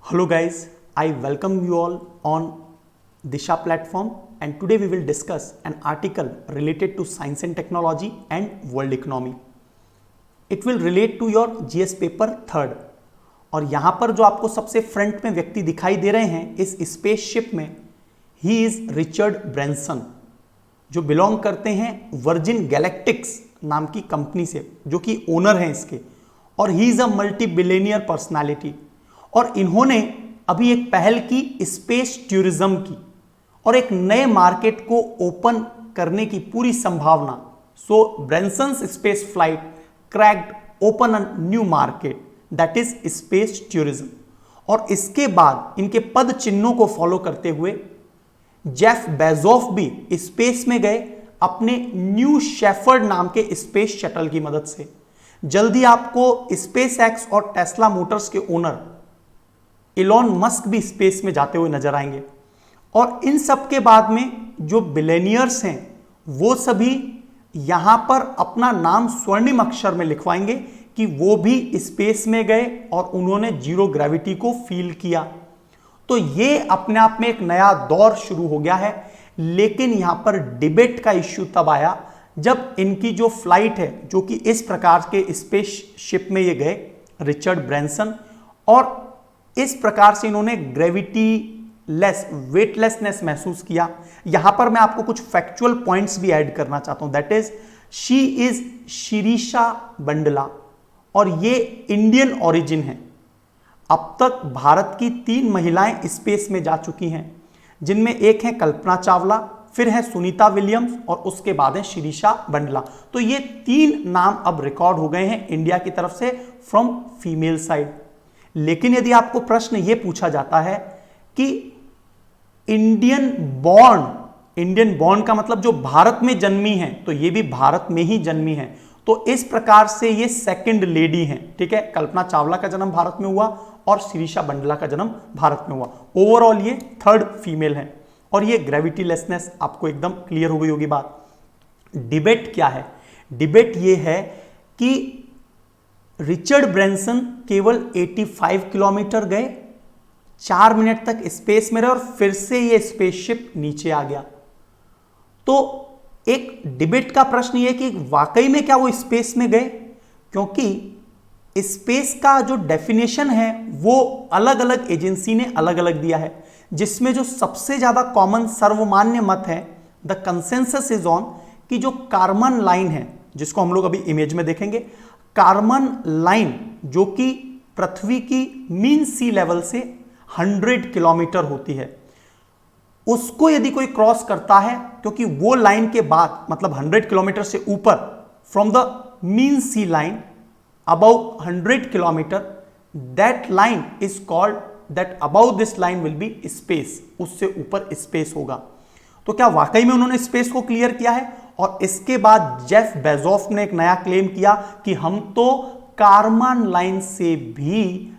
Hello guys, I welcome you all on Disha platform, and today we will discuss an article related to science and technology and world economy. It will relate to your GS paper third. और यहाँ पर जो आपको सबसे front में व्यक्ति दिखाई दे रहे हैं इस स्पेसशिप में, ही इज रिचर्ड ब्रैंसन, जो बिलोंग करते हैं वर्जिन गैलेक्टिक्स नाम की कंपनी से, जो कि ओनर हैं इसके, और he is a multi billionaire personality. और इन्होंने अभी एक पहल की स्पेस टूरिज्म की और एक नए मार्केट को ओपन करने की पूरी संभावना। So Branson's space flight cracked open a new market that is space tourism. और इसके बाद इनके पद चिन्हों को फॉलो करते हुए जेफ बेजोफ भी स्पेस में गए अपने न्यू शेफर्ड नाम के स्पेस शटल की मदद से। जल्दी आपको स्पेस एक्स और टेस्ला मोटर्स के ओनर इलॉन मस्क भी स्पेस में जाते हुए नजर आएंगे। और इन सब के बाद में जो बिलियनियर्स हैं वो सभी यहां पर अपना नाम स्वर्णिम अक्षर में लिखवाएंगे कि वो भी स्पेस में गए और उन्होंने जीरो ग्रेविटी को फील किया। तो ये अपने आप में एक नया दौर शुरू हो गया है। लेकिन यहां पर डिबेट का इश्यू तब आया जब इनकी जो फ्लाइट है, जो कि इस प्रकार के स्पेसशिप में ये गए रिचर्ड ब्रैंसन, और इस प्रकार से इन्होंने ग्रेविटी लेस, वेटलेसनेस महसूस किया। यहां पर मैं आपको कुछ फैक्चुअल पॉइंट्स भी ऐड करना चाहता हूं। That is she is Sirisha Bandla, और ये इंडियन ओरिजिन है। अब तक भारत की 3 महिलाएं स्पेस में जा चुकी हैं, जिनमें एक है कल्पना चावला, फिर है सुनीता विलियम्स, और उसके बाद है शिरीषा बंडला। तो ये 3 नाम अब रिकॉर्ड हो गए हैं इंडिया की तरफ से फ्रॉम फीमेल साइड। लेकिन यदि आपको प्रश्न यह पूछा जाता है कि इंडियन बॉर्न का मतलब जो भारत में जन्मी है, तो ये भी भारत में ही जन्मी है। तो इस प्रकार से ये सेकंड लेडी हैं। ठीक है, कल्पना चावला का जन्म भारत में हुआ और शिरीषा बंडला का जन्म भारत में हुआ। ओवरऑल ये 3rd फीमेल है। और ये ग्रेविटीलेसनेस आपको एकदम क्लियर हो गई होगी बात। डिबेट क्या है? डिबेट ये है कि रिचर्ड ब्रैंसन केवल 85 किलोमीटर गए, 4 मिनट तक स्पेस में रहे और फिर से ये स्पेसशिप नीचे आ गया। तो एक डिबेट का प्रश्न ये कि वाकई में क्या वो स्पेस में गए, क्योंकि स्पेस का जो डेफिनेशन है वो अलग अलग एजेंसी ने अलग अलग दिया है, जिसमें जो सबसे ज्यादा कॉमन सर्वमान्य मत है, द कंसेंसस इज ऑन, कि जो कार्मन लाइन है, जिसको हम लोग अभी इमेज में देखेंगे, कार्मन लाइन जो कि पृथ्वी की मीन सी लेवल से 100 किलोमीटर होती है, उसको यदि कोई क्रॉस करता है, क्योंकि वो लाइन के बाद मतलब 100 किलोमीटर से ऊपर, from the mean sea line about 100 kilometre, that line is called, that about this line will be space, उससे ऊपर स्पेस होगा। तो क्या वाकई में उन्होंने स्पेस को क्लियर किया है? और इसके बाद जेफ बेजोफ ने एक नया क्लेम किया कि हम तो कार्मन लाइन से भी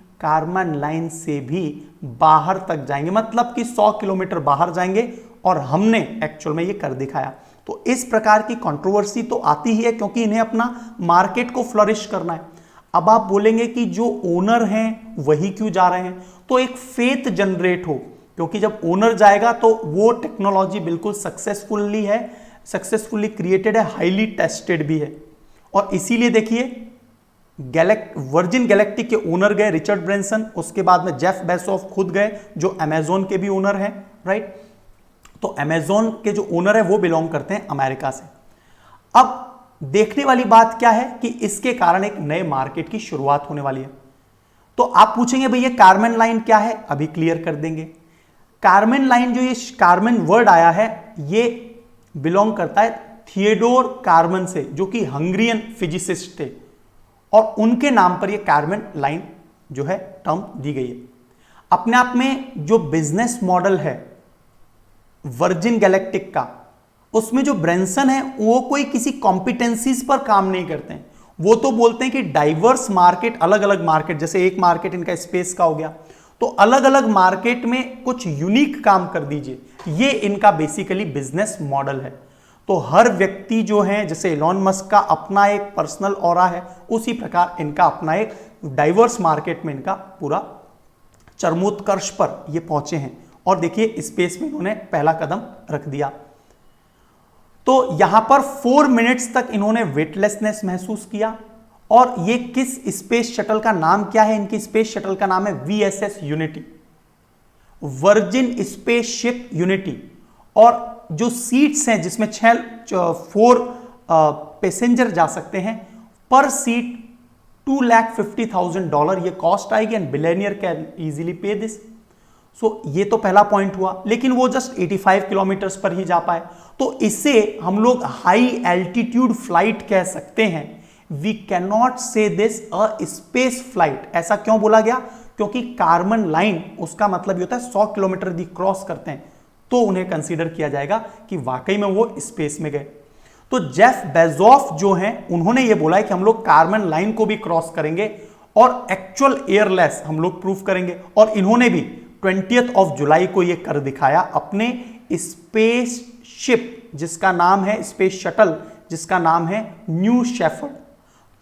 बाहर तक जाएंगे, मतलब कि 100 किलोमीटर बाहर जाएंगे, और हमने एक्चुअल में ये कर दिखाया। तो इस प्रकार की कंट्रोवर्सी तो आती ही है, क्योंकि इन्हें अपना मार्केट को फ्लरिश करना है। अब आप बोलेंगे कि जो ओनर हैं वही क्यों जा रहे हैं? तो एक फेथ जनरेट हो, क्योंकि जब ओनर जाएगा तो वो टेक्नोलॉजी बिल्कुल सक्सेसफुली क्रिएटेड है, हाईली टेस्टेड भी है। और इसीलिए देखिए वर्जिन गैलेक्टिक के ओनर गए रिचर्ड ब्रैंसन, उसके बाद में जेफ बेजोफ खुद गए, जो अमेजोन के भी ओनर हैं, राइट। तो अमेजोन के जो ओनर है वो बिलोंग करते हैं अमेरिका से। अब देखने वाली बात क्या है कि इसके कारण एक नए मार्केट की शुरुआत होने वाली है। तो आप पूछेंगे भैया कार्मेन लाइन क्या है? अभी क्लियर कर देंगे। कार्मेन लाइन, जो ये कार्मेन वर्ड आया है, ये बिलोंग करता है थियोडोर कार्मन से, जो कि हंगरियन फिजिसिस्ट थे, और उनके नाम पर ये कार्मेन लाइन जो है टर्म दी गई है। अपने आप में जो बिजनेस मॉडल है वर्जिन गैलेक्टिक का, उसमें जो ब्रैंसन है वो कोई किसी कॉम्पिटेंसीज पर काम नहीं करते हैं। वो तो बोलते हैं कि डाइवर्स मार्केट, अलग अलग मार्केट, जैसे एक मार्केट इनका स्पेस का हो गया, तो अलग अलग मार्केट में कुछ यूनिक काम कर दीजिए, ये इनका बेसिकली बिजनेस मॉडल है। तो हर व्यक्ति जो है, जैसे इलॉन मस्क का अपना एक पर्सनल ऑरा है, उसी प्रकार इनका अपना एक डाइवर्स मार्केट में इनका पूरा चरमोत्कर्ष पर ये पहुंचे हैं और देखिए स्पेस में इन्होंने पहला कदम रख दिया। तो यहां पर 4 मिनट्स तक इन्होंने वेटलेसनेस महसूस किया। और ये किस स्पेस शटल का नाम क्या है? इनकी स्पेस शटल का नाम है VSS unity, virgin spaceship unity. और जो सीट्स हैं जिसमें 4 पैसेंजर जा सकते हैं, पर सीट $250,000 ये कॉस्ट आएगी एंड बिलियनियर कैन इजीली पे दिस। सो ये तो पहला पॉइंट हुआ, लेकिन वो जस्ट 85 किलोमीटर पर ही जा पाए। तो इसे हम लोग हाई एल्टीट्यूड फ्लाइट कह सकते हैं। वी कैन नॉट से दिस अ स्पेस फ्लाइट। ऐसा क्यों बोला गया? क्योंकि कार्बन लाइन उसका मतलब ये होता है 100 किलोमीटर यदि क्रॉस करते हैं तो उन्हें कंसीडर किया जाएगा कि वाकई में वो स्पेस में गए। तो जेफ बेजोफ जो हैं उन्होंने ये बोला है कि हम लोग कार्बन लाइन को भी क्रॉस करेंगे और एक्चुअल एयरलेस हम लोग प्रूफ करेंगे। और इन्होंने भी 20 जुलाई को ये कर दिखाया अपने स्पेस शिप जिसका नाम है, स्पेस शटल जिसका नाम है न्यू शेफर्ड।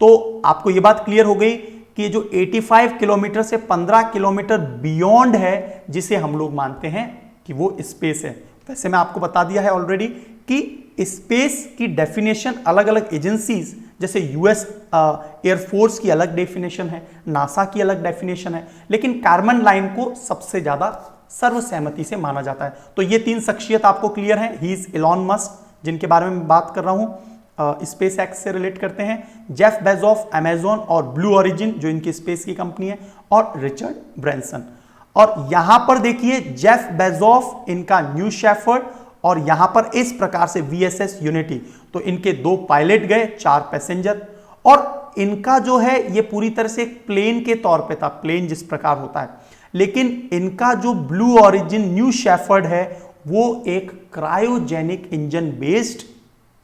तो आपको ये बात क्लियर हो गई कि ये जो 85 किलोमीटर से 15 किलोमीटर बियॉन्ड है जिसे हम लोग मानते हैं कि वो स्पेस है। वैसे मैं आपको बता दिया है ऑलरेडी कि स्पेस की डेफिनेशन अलग अलग एजेंसीज जैसे यूएस एयरफोर्स की अलग डेफिनेशन है, नासा की अलग डेफिनेशन है, लेकिन कार्बन लाइन को सबसे ज्यादा सर्वसहमति से माना जाता है। तो ये 3 शख्सियत आपको क्लियर है। ही इज इलॉन मस्क जिनके बारे में बात कर रहा हूं, स्पेस एक्स से रिलेट करते हैं, जेफ बेजोफ अमेजॉन और ब्लू ओरिजिन जो इनकी स्पेस की कंपनी है, और रिचर्ड ब्रैंसन। और यहां पर देखिए जेफ बेजोफ इनका न्यू शेफर्ड और यहां पर इस प्रकार से VSS यूनिटी। तो इनके 2 पायलट गए, 4 पैसेंजर। और इनका जो है ये पूरी तरह से एक प्लेन के तौर पे था, प्लेन जिस प्रकार होता है, लेकिन इनका जो ब्लू ओरिजिन न्यू शेफर्ड है वो एक क्रायोजेनिक इंजन बेस्ड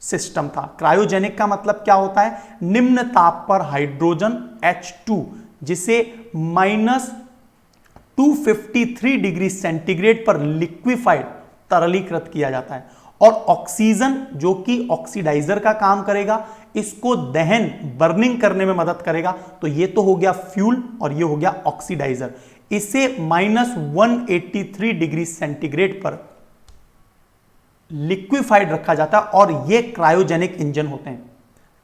सिस्टम था। क्रायोजेनिक का मतलब क्या होता है? निम्न ताप पर हाइड्रोजन H2 जिसे -253 डिग्री सेंटीग्रेड पर लिक्विफाइड तरलीकृत किया जाता है, और ऑक्सीजन जो कि ऑक्सीडाइजर का काम करेगा, इसको दहन बर्निंग करने में मदद करेगा। तो ये तो हो गया फ्यूल और ये हो गया ऑक्सीडाइजर। इसे -183 डिग्री सेंटीग्रेड पर लिक्विफाइड रखा जाता है और ये क्रायोजेनिक इंजन होते हैं।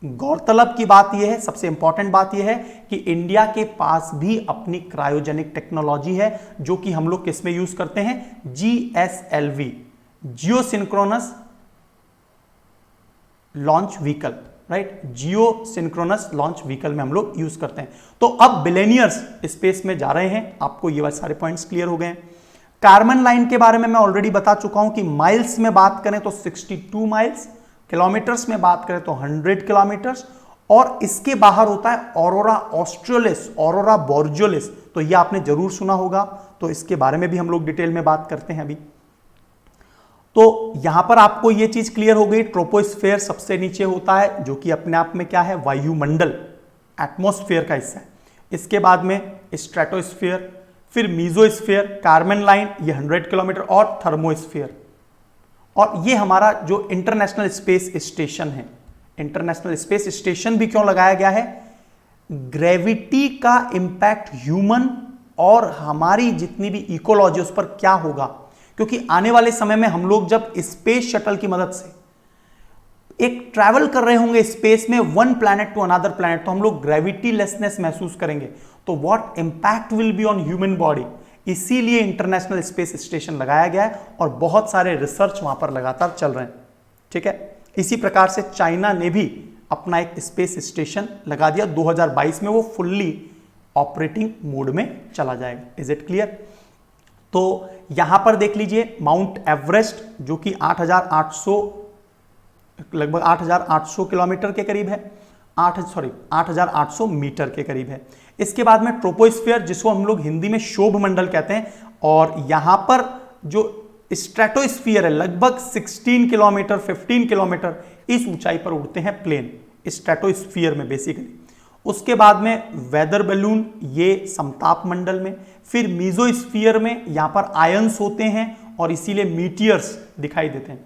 गौरतलब की बात यह है, सबसे इंपॉर्टेंट बात यह है कि इंडिया के पास भी अपनी क्रायोजेनिक टेक्नोलॉजी है जो कि हम लोग किस में यूज करते हैं? GSLV, जियो सिंक्रोनस लॉन्च व्हीकल, राइट? जियो सिंक्रोनस लॉन्च व्हीकल में हम लोग यूज करते हैं। तो अब बिलियनियर्स स्पेस में जा रहे हैं। आपको ये सारे पॉइंट्स क्लियर हो गए हैं। कार्बन लाइन के बारे में मैं ऑलरेडी बता चुका हूं कि माइल्स में बात करें तो 62 माइल्स, किलोमीटर्स में बात करें तो 100 किलोमीटर्स, और इसके बाहर होता है ऑरोरा ऑस्ट्रेलिस, ऑरोरा बोर्जियोलिस। तो ये आपने जरूर सुना होगा, तो इसके बारे में भी हम लोग डिटेल में बात करते हैं अभी। तो यहां पर आपको ये चीज क्लियर हो गई, ट्रोपोस्फेयर सबसे नीचे होता है जो कि अपने आप में क्या है? वायुमंडल, एटमॉस्फेयर का हिस्सा है। इसके बाद में स्ट्रेटोस्फेयर, फिर मीजोस्फेयर, कार्बन लाइन ये 100 किलोमीटर, और थर्मोस्फेयर। और ये हमारा जो इंटरनेशनल स्पेस स्टेशन है। इंटरनेशनल स्पेस स्टेशन भी क्यों लगाया गया है? ग्रेविटी का इंपैक्ट ह्यूमन और हमारी जितनी भी इकोलॉजी उस पर क्या होगा, क्योंकि आने वाले समय में हम लोग जब स्पेस शटल की मदद से एक ट्रैवल कर रहे होंगे स्पेस में, one planet to another planet, तो हम लोग ग्रेविटी लेसनेस महसूस करेंगे। तो what impact will be on human body, इसीलिए इंटरनेशनल स्पेस स्टेशन लगाया गया है और बहुत सारे रिसर्च वहां पर लगातार चल रहे हैं। ठीक है, इसी प्रकार से चाइना ने भी अपना एक स्पेस स्टेशन लगा दिया। 2022 में वो फुल्ली ऑपरेटिंग मोड में चला जाएगा। Is it clear? तो यहां पर देख लीजिए माउंट एवरेस्ट जो कि 8,800 किलोमीटर के करीब है, 8,800 मीटर के करीब है। इसके बाद में ट्रोपोस्फियर जिसको हम लोग हिंदी में शोभ मंडल कहते हैं, और यहां पर जो स्ट्रेटोस्फियर है लगभग 16 किलोमीटर 15 किलोमीटर इस ऊंचाई पर उड़ते हैं प्लेन स्ट्रेटोस्फियर में बेसिकली। उसके बाद में वेदर बैलून ये समताप मंडल में, फिर मीजोस्फियर में यहां पर आयंस होते हैं और इसीलिए मीटियर्स दिखाई देते हैं,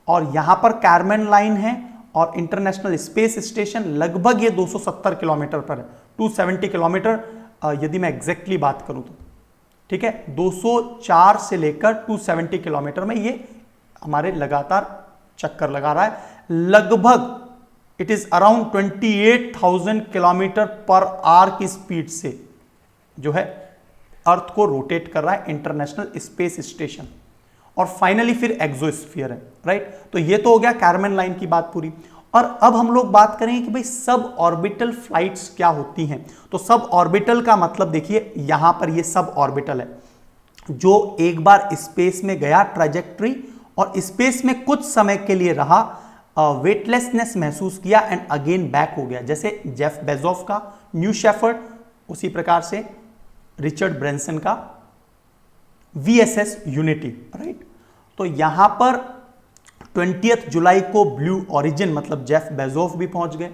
और यहां पर कार्बन लाइन है और इंटरनेशनल स्पेस स्टेशन लगभग ये 270 किलोमीटर पर है, 270 किलोमीटर यदि मैं एग्जैक्टली बात करूं तो। ठीक है, 204 से लेकर 270 किलोमीटर में ये हमारे लगातार चक्कर लगा रहा है। लगभग it is around 28,000 kilometre per hour की स्पीड से जो है अर्थ को रोटेट कर रहा है इंटरनेशनल स्पेस स्टेशन। और फाइनली फिर एक्सोस्फीयर है, राइट। तो ये तो हो गया कारमैन लाइन की बात पूरी। और अब हम लोग बात करेंगे कि भाई सब ऑर्बिटल फ्लाइट्स क्या होती हैं। तो सब ऑर्बिटल का मतलब देखिए, यहां पर ये सब ऑर्बिटल है जो एक बार स्पेस में गया ट्रैजेक्टरी और स्पेस में कुछ समय के लिए रहा, वेटलेसनेस महसूस किया एंड अगेन बैक हो गया। जैसे जेफ बेजोफ का न्यू शेफर्ड, उसी प्रकार से रिचर्ड ब्रैंसन का VSS यूनिटी, राइट। तो यहां पर 20 जुलाई को ब्लू ओरिजिन मतलब जेफ बेजोफ भी पहुंच गए।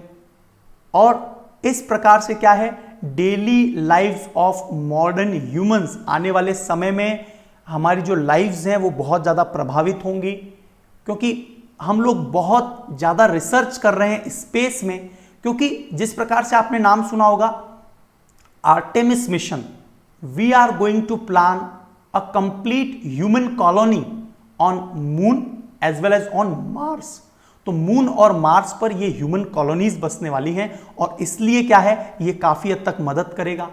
और इस प्रकार से क्या है, daily lives of modern humans, आने वाले समय में हमारी जो लाइव्स हैं वो बहुत ज्यादा प्रभावित होंगी, क्योंकि हम लोग बहुत ज्यादा रिसर्च कर रहे हैं स्पेस में। क्योंकि जिस प्रकार से आपने नाम सुना होगा Artemis mission, we are going to plan a complete human colony on moon as well as on Mars. तो मून और मार्स पर ये ह्यूमन कॉलोनीज बसने वाली हैं और इसलिए क्या है, ये काफी हद तक मदद करेगा।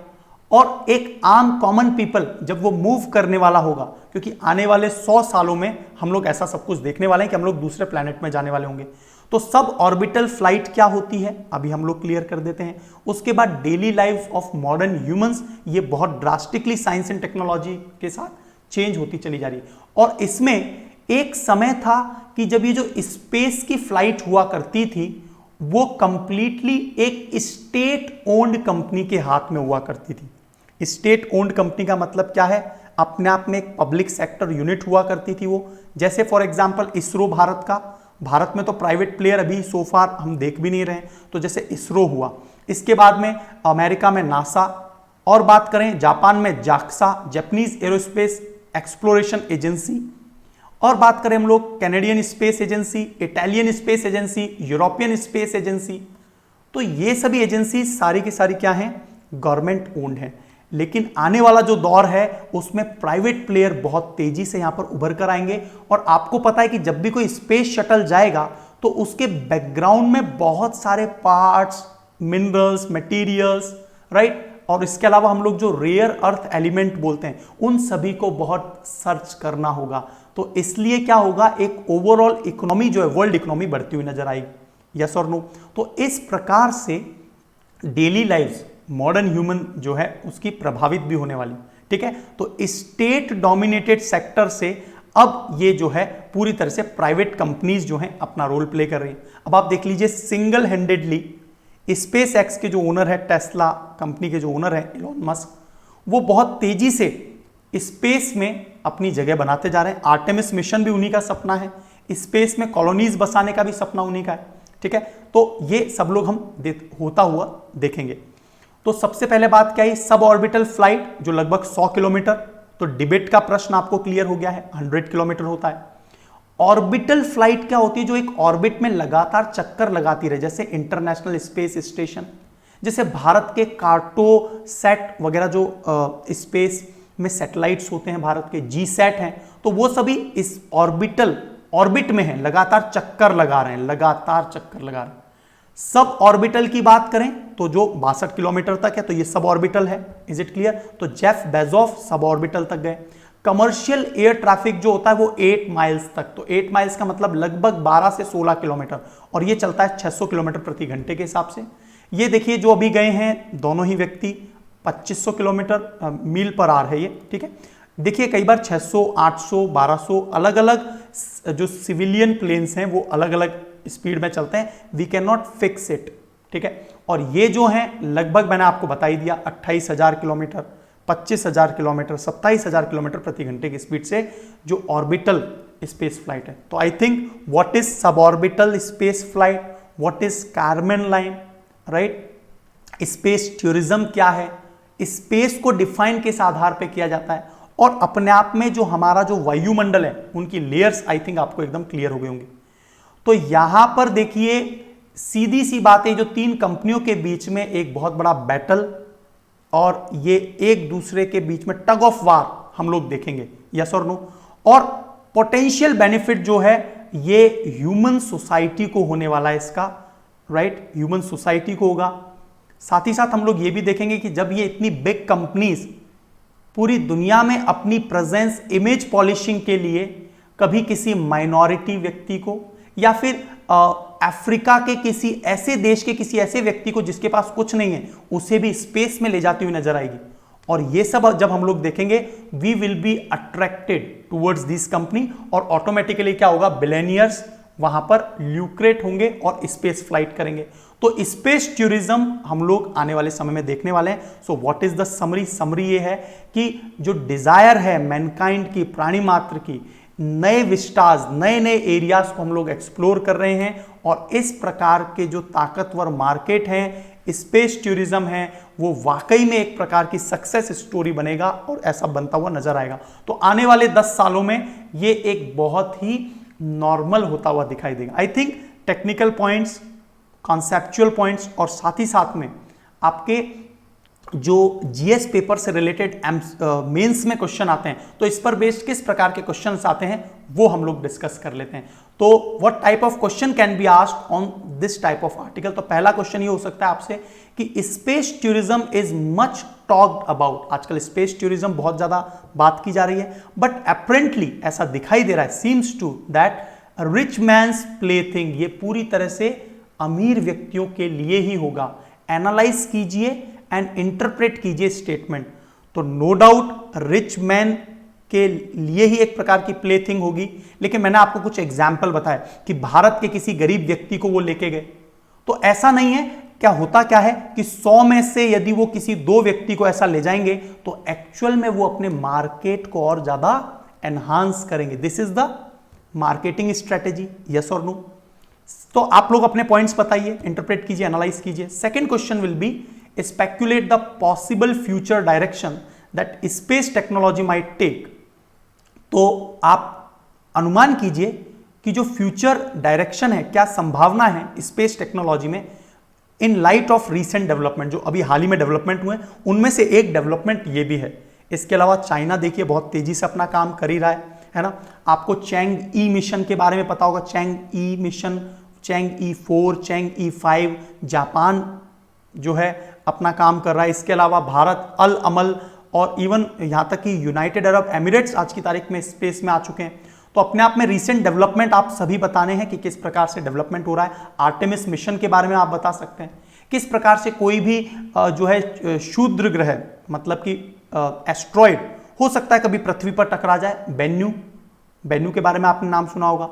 और एक आम कॉमन पीपल जब वो मूव करने वाला होगा, क्योंकि आने वाले 100 सालों में हम लोग ऐसा सब कुछ देखने वाले हैं कि हम लोग दूसरे प्लैनेट में जाने वाले होंगे। तो सब ऑर्बिटल फ्लाइट क्या होती है अभी हम लोग क्लियर कर देते हैं। उसके बाद daily life of modern humans, ये बहुत ड्रास्टिकली साइंस एंड टेक्नोलॉजी के साथ चेंज होती चली जा रही है। और इसमें एक समय था कि जब ये जो स्पेस की फ्लाइट हुआ करती थी वो कंप्लीटली एक स्टेट ओन्ड कंपनी के हाथ में हुआ करती थी। स्टेट ओन्ड कंपनी का मतलब क्या है, अपने आप में एक पब्लिक सेक्टर यूनिट हुआ करती थी वो। जैसे फॉर एग्जांपल इसरो भारत का, भारत में तो प्राइवेट प्लेयर अभी सो फार हम देख भी नहीं रहे, तो जैसे इसरो हुआ। इसके बाद में अमेरिका में नासा, और बात करें जापान में JAXA, Japanese aerospace exploration agency, और बात करें हम लोग Canadian space agency, Italian space agency, European space agency. तो ये सभी एजेंसी सारी की सारी क्या हैं, गवर्नमेंट ओन्ड है। लेकिन आने वाला जो दौर है उसमें प्राइवेट प्लेयर बहुत तेजी से यहां पर उभर कर आएंगे। और आपको पता है कि जब भी कोई स्पेस शटल जाएगा तो उसके बैकग्राउंड में बहुत सारे पार्ट्स, मिनरल्स, मटेरियल्स, राइट। और इसके अलावा हम लोग जो रेयर अर्थ एलिमेंट बोलते हैं उन सभी को बहुत सर्च करना होगा। तो इसलिए क्या होगा, एक ओवरऑल इकोनॉमी जो है, वर्ल्ड इकोनॉमी बढ़ती हुई नजर आएगी। यस और नो। तो इस प्रकार से डेली लाइफ मॉडर्न ह्यूमन जो है उसकी प्रभावित भी होने वाली, ठीक है। तो स्टेट डोमिनेटेड सेक्टर से अब ये जो है पूरी तरह से प्राइवेट कंपनीज जो हैं अपना रोल प्ले कर रही हैं। अब आप देख लीजिए सिंगल हैंडेडली स्पेस एक्स के जो ओनर है, टेस्ला कंपनी के जो ओनर है इलॉन मस्क, वो बहुत तेजी से स्पेस में अपनी जगह बनाते जा रहे हैं। आर्टेमिस मिशन भी उन्हीं का सपना है, स्पेस में कॉलोनीज बसाने का भी सपना उन्हीं का है, ठीक है। तो ये सब लोग हम होता हुआ देखेंगे। तो सबसे पहले बात क्या है, सब ऑर्बिटल फ्लाइट जो लगभग 100 किलोमीटर, तो डिबेट का प्रश्न आपको क्लियर हो गया है, 100 किलोमीटर होता है। ऑर्बिटल फ्लाइट क्या होती है, जो एक ऑर्बिट में लगातार चक्कर लगाती रहे, जैसे इंटरनेशनल स्पेस स्टेशन, जैसे भारत के कार्टोसैट वगैरह जो स्पेस में सैटेलाइट्स होते हैं भारत के, जीसैट हैं, तो वो सभी इस ऑर्बिट में है, लगातार चक्कर लगा रहे हैं, लगातार चक्कर लगा रहे हैं। सब ऑर्बिटल की बात करें तो जो 62 किलोमीटर तक है, तो ये सब ऑर्बिटल है। Is it clear. तो जेफ बेजोफ सब ऑर्बिटल तक गए। कमर्शियल एयर ट्रैफिक जो होता है वो 8 माइल्स तक, तो 8 माइल्स का मतलब लगभग 12 से 16 किलोमीटर, और ये चलता है 600 किलोमीटर प्रति घंटे के हिसाब से। ये देखिए जो अभी गए हैं दोनों ही व्यक्ति 2500 किलोमीटर मील पर आवर है ये, ठीक है। देखिए कई बार 600, 800, 1200 अलग अलग जो सिविलियन प्लेन्स हैं वो अलग अलग स्पीड में चलते हैं, we can not fix it, ठीक है। और ये जो हैं लगभग मैंने आपको बता ही दिया 28,000 किलोमीटर, 25,000 किलोमीटर, 27,000 किलोमीटर प्रति घंटे की स्पीड से जो ऑर्बिटल स्पेस फ्लाइट है। तो I think what is sub orbital space flight, what is carman line, right. Space tourism क्या है, स्पेस को डिफाइन किस आधार पे किया जाता है, और अपने आप में जो हमारा जो वायुमंडल है उनकी लेयर्स आई थिंक आपको एकदम क्लियर हो गई होंगी। तो यहां पर देखिए सीधी सी बात है, जो 3 कंपनियों के बीच में एक बहुत बड़ा बैटल और ये एक दूसरे के बीच में टग ऑफ वार हम लोग देखेंगे, यस और नो। और पोटेंशियल बेनिफिट जो है ये ह्यूमन सोसाइटी को होने वाला है इसका, राइट, ह्यूमन सोसाइटी को होगा। साथ ही साथ हम लोग ये भी देखेंगे कि जब ये इतनी बिग कंपनीज पूरी दुनिया में अपनी प्रेजेंस इमेज पॉलिशिंग के लिए कभी किसी माइनॉरिटी व्यक्ति को या फिर अफ्रीका के किसी ऐसे देश के किसी ऐसे व्यक्ति को जिसके पास कुछ नहीं है उसे भी स्पेस में ले जाती हुई नजर आएगी। और ये सब जब हम लोग देखेंगे we will be attracted towards this company और ऑटोमेटिकली क्या होगा, बिलियनियर्स वहां पर ल्यूक्रेट होंगे और स्पेस फ्लाइट करेंगे। तो स्पेस टूरिज्म हम लोग आने वाले समय में देखने वाले हैं। So what is the summary? Summary ये है कि जो डिजायर है मैनकाइंड की, प्राणी मात्र की, नए विस्टाज, नए नए एरियाज को हम लोग एक्सप्लोर कर रहे हैं और इस प्रकार के जो ताकतवर मार्केट हैं, स्पेस टूरिज्म है, वो वाकई में एक प्रकार की सक्सेस स्टोरी बनेगा और ऐसा बनता हुआ नजर आएगा। तो आने वाले 10 सालों में ये एक बहुत ही नॉर्मल होता हुआ दिखाई देगा। I think technical points, conceptual points और साथ ही साथ में आपके जो जीएस पेपर से रिलेटेड मेंस में क्वेश्चन आते हैं तो इस पर बेस्ड किस प्रकार के क्वेश्चंस आते हैं वो हम लोग डिस्कस कर लेते हैं। तो what type of question can be asked on this type of article? तो पहला क्वेश्चन ये हो सकता है आपसे कि space tourism is much talked about. आजकल स्पेस टूरिज्म बहुत ज्यादा बात की जा रही है, बट अपेरेंटली ऐसा दिखाई दे रहा है, seems to that rich man's plaything, ये पूरी तरह से अमीर व्यक्तियों के लिए ही होगा। एनालाइज कीजिए एंड इंटरप्रेट कीजिए स्टेटमेंट। तो नो डाउट रिच मैन के लिए ही एक प्रकार की प्लेथिंग होगी, लेकिन मैंने आपको कुछ एग्जाम्पल बताया कि भारत के किसी गरीब व्यक्ति को वो लेके गए, तो ऐसा नहीं है। क्या होता क्या है कि 100 में से यदि वो किसी 2 व्यक्ति को ऐसा ले जाएंगे तो एक्चुअल में वो अपने मार्केट को और ज्यादा एनहांस करेंगे। This is the marketing strategy, yes और नो। तो आप लोग अपने पॉइंट्स बताइए, इंटरप्रेट कीजिए, एनालाइज कीजिए। Second question will be speculate the possible future direction that space technology might take। तो आप अनुमान कीजिए कि जो फ्यूचर डायरेक्शन है, क्या संभावना है स्पेस टेक्नोलॉजी में in light of recent development, जो अभी हाल ही में डेवलपमेंट हुए उनमें से एक डेवलपमेंट ये भी है। इसके अलावा चाइना देखिए बहुत तेजी से अपना काम कर ही रहा है ना। आपको चैंग ई मिशन के बारे में पता होगा, चैंग ई मिशन, चैंग ई4, चैंग ई5, जापान जो है अपना काम कर रहा है। इसके अलावा भारत, अल अमल और इवन यहां तक कि यूनाइटेड अरब एमिरेट्स आज की तारीख में स्पेस में आ चुके हैं। तो अपने आप में रीसेंट डेवलपमेंट आप सभी बताने हैं कि किस प्रकार से डेवलपमेंट हो रहा है। आर्टेमिस मिशन के बारे में आप बता सकते हैं, किस प्रकार से कोई भी जो है क्षुद्र ग्रह, मतलब कि एस्ट्रॉइड हो सकता है कभी पृथ्वी पर टकरा जाए। बेन्यू के बारे में आपने नाम सुना होगा,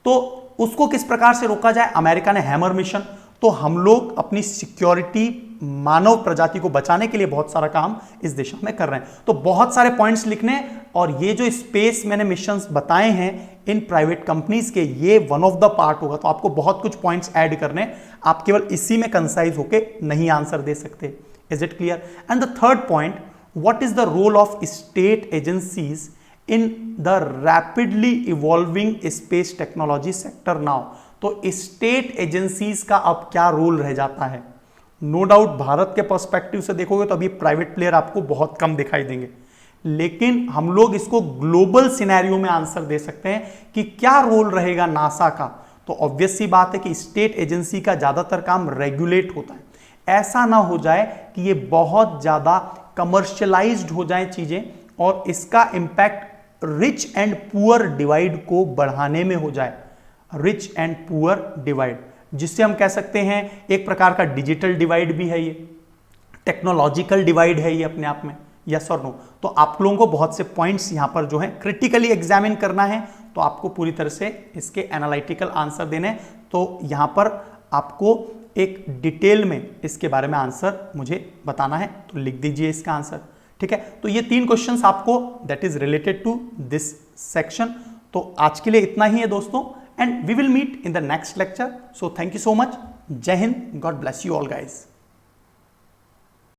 तो उसको किस प्रकार से रोका जाए। अमेरिका ने हैमर मिशन। तो हम लोग अपनी सिक्योरिटी, मानव प्रजाति को बचाने के लिए बहुत सारा काम इस दिशा में कर रहे हैं। तो बहुत सारे पॉइंट्स लिखने, और ये जो स्पेस मैंने मिशंस बताए हैं इन प्राइवेट कंपनीज के, ये वन ऑफ द पार्ट होगा। तो आपको बहुत कुछ पॉइंट्स ऐड करने, आप केवल इसी में कंसाइज होके नहीं आंसर दे सकते। Is it clear? And the third point, what is the role of state agencies in the rapidly evolving space technology sector now. तो स्टेट एजेंसीज का अब क्या रोल रह जाता है? नो डाउट भारत के पर्सपेक्टिव से देखोगे तो अभी प्राइवेट प्लेयर आपको बहुत कम दिखाई देंगे, लेकिन हम लोग इसको ग्लोबल सिनेरियो में आंसर दे सकते हैं कि क्या रोल रहेगा नासा का। तो ऑब्वियस सी बात है कि स्टेट एजेंसी का ज्यादातर काम रेगुलेट होता है। ऐसा ना हो जाए कि ये बहुत ज्यादा कमर्शियलाइज्ड हो जाए चीजें और इसका impact rich and poor divide को बढ़ाने में हो जाए। रिच एंड पुअर डिवाइड, जिससे हम कह सकते हैं एक प्रकार का डिजिटल डिवाइड भी है, ये टेक्नोलॉजिकल डिवाइड है ये अपने आप में, यस और नो। तो आप लोगों को बहुत से पॉइंट्स यहां पर जो है क्रिटिकली एग्जामिन करना है, तो आपको पूरी तरह से इसके एनालिटिकल आंसर देने हैं। तो यहां पर आपको एक डिटेल में इसके बारे में आंसर मुझे बताना है, तो लिख दीजिए इसका आंसर, ठीक है। तो ये 3 क्वेश्चंस आपको that is related to this section. तो आज के लिए इतना ही है दोस्तों, and we will meet in the next lecture. So thank you so much. Jai Hind. God bless you all guys.